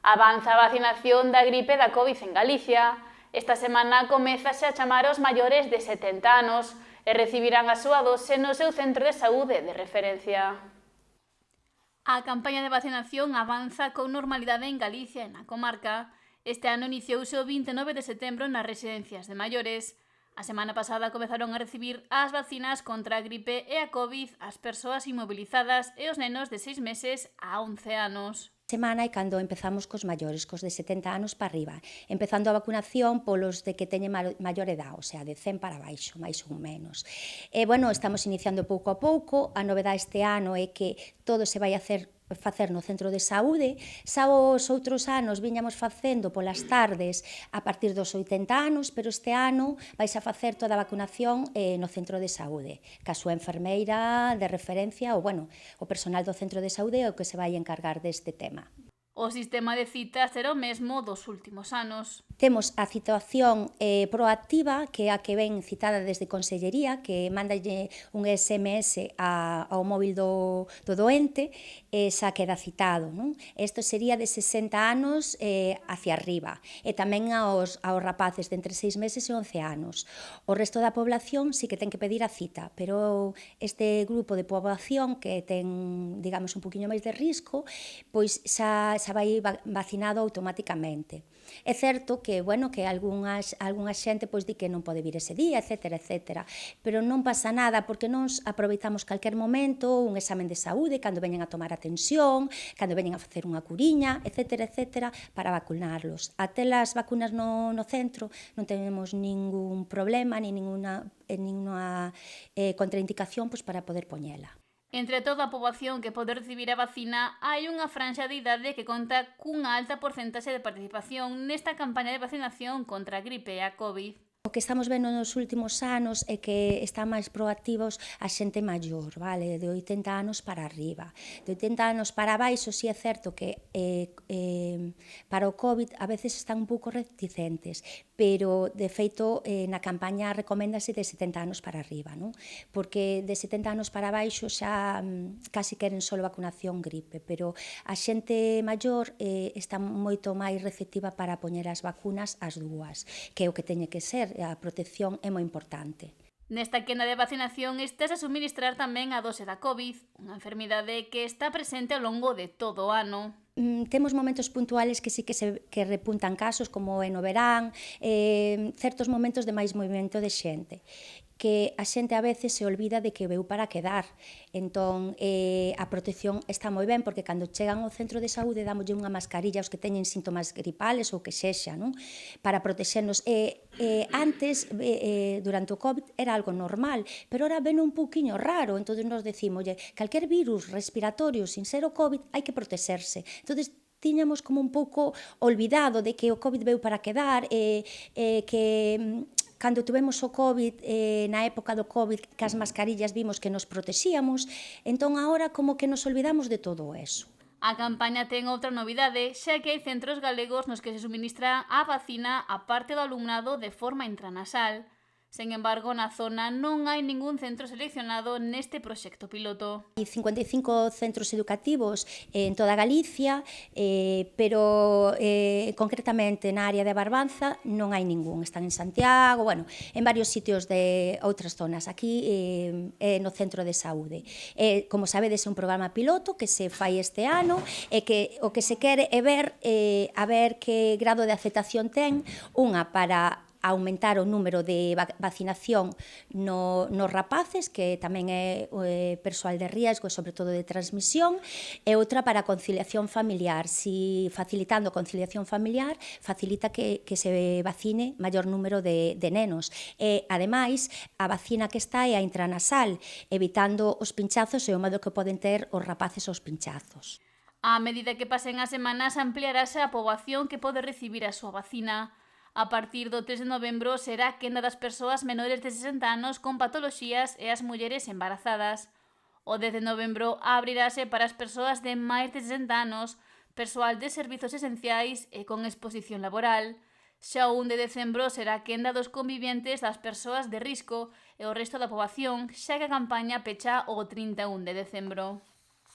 Avanza a vacinación da gripe da Covid en Galicia. Esta semana comezase a chamar aos maiores de 70 anos e recibirán a súa dose no seu centro de saúde de referencia. A campaña de vacinación avanza con normalidade en Galicia e na comarca. Este ano iniciouse o 29 de setembro nas residencias de maiores. A semana pasada comezaron a recibir as vacinas contra a gripe e a Covid as persoas inmovilizadas e os nenos de 6 meses a 11 anos. Semana é cando empezamos cos maiores, cos de 70 anos para arriba, empezando a vacunación polos de que teñen maior edad, o sea, de 100 para baixo, máis ou menos. E, bueno, estamos iniciando pouco a pouco, a novedade este ano é que todo se vai facer no centro de saúde. Xa os outros anos viñamos facendo polas tardes a partir dos 80 anos, pero este ano vais a facer toda a vacunación no centro de saúde, ca súa enfermeira de referencia ou, bueno, o personal do centro de saúde é o que se vai encargar deste tema. O sistema de citas será o mesmo dos últimos anos. Temos a citación proactiva, que é a que ven citada desde Consellería, que mandalle un SMS ao móvil do doente e xa queda citado, non? Isto sería de 60 anos hacia arriba, e tamén aos rapaces de entre 6 meses e 11 anos. O resto da población sí que ten que pedir a cita, pero este grupo de poboación que ten, digamos, un poquinho máis de risco, pois xa vai vacinado automáticamente. É certo que, bueno, que algunha xente pois di que non pode vir ese día, etcétera, etcétera, pero non pasa nada porque nós aproveitamos calquer momento, un examen de saúde, cando veñen a tomar a tensión, cando veñen a facer unha curiña, etcétera, etcétera, para vacunarlos. Até as vacunas no centro non tenemos ningún problema, ni ninguna contraindicación pois para poder poñela. Entre toda a poboación que pode recibir a vacina, hai unha franxa de idade que conta cunha alta porcentaxe de participación nesta campaña de vacinación contra a gripe e a Covid. O que estamos vendo nos últimos anos é que están máis proactivos a xente maior, vale? De 80 anos para arriba. De 80 anos para baixo, si é certo que para o COVID a veces están un pouco reticentes, pero de feito na campaña recoméndase de 70 anos para arriba, non? Porque de 70 anos para baixo xa casi queren só vacunación gripe, pero a xente maior está moito máis receptiva para poñer as vacunas as dúas, que é o que teñe que ser. A protección é moi importante. Nesta quenda de vacinación estás a suministrar tamén a dose da Covid, unha enfermidade que está presente ao longo de todo o ano. Temos momentos puntuales que sí que repuntan casos, como no verán, certos momentos de máis movimento de xente, que a xente a veces se olvida de que veu para quedar. Entón, a protección está moi ben, porque cando chegan ao centro de saúde dámolle unha mascarilla aos que teñen síntomas gripales ou que sexa, non? Para protexernos. Antes, durante o COVID, era algo normal, pero ora ven un pouquiño raro, entón nos decimoslle, calquer virus respiratorio sin ser o COVID hai que protexerse. Entón, tiñamos como un pouco olvidado de que o COVID veu para quedar, que cando tuvemos o COVID, na época do COVID, que as mascarillas vimos que nos protexíamos, entón agora como que nos olvidamos de todo eso. A campaña ten outra novidade, xa que hai centros galegos nos que se suministra a vacina a parte do alumnado de forma intranasal. Sen embargo, na zona non hai ningún centro seleccionado neste proxecto piloto. Hai 55 centros educativos en toda Galicia, pero concretamente na área de Barbanza non hai ningún. Están en Santiago, bueno, en varios sitios de outras zonas. Aquí no centro de saúde. Como sabedes, é un programa piloto que se fai este ano e que o que se quere é ver a ver que grado de aceptación ten, unha para aumentar o número de vacinación nos rapaces, que tamén é persoal de riesgo e sobre todo de transmisión, e outra para a conciliación familiar. Si facilitando a conciliación familiar, facilita que se vacine maior número de nenos. E, ademais, a vacina que está é a intranasal, evitando os pinchazos e o medo que poden ter os rapaces aos pinchazos. A medida que pasen as semanas, ampliarase a poboación que pode recibir a súa vacina. A partir do 3 de novembro será a quenda das persoas menores de 60 anos con patoloxías e as mulleres embarazadas. O 10 de novembro abrirase para as persoas de máis de 60 anos, persoal de servizos esenciais e con exposición laboral. Xa o 1 de decembro será a quenda dos convivientes das persoas de risco e o resto da poboación, xa que a campaña pecha o 31 de decembro.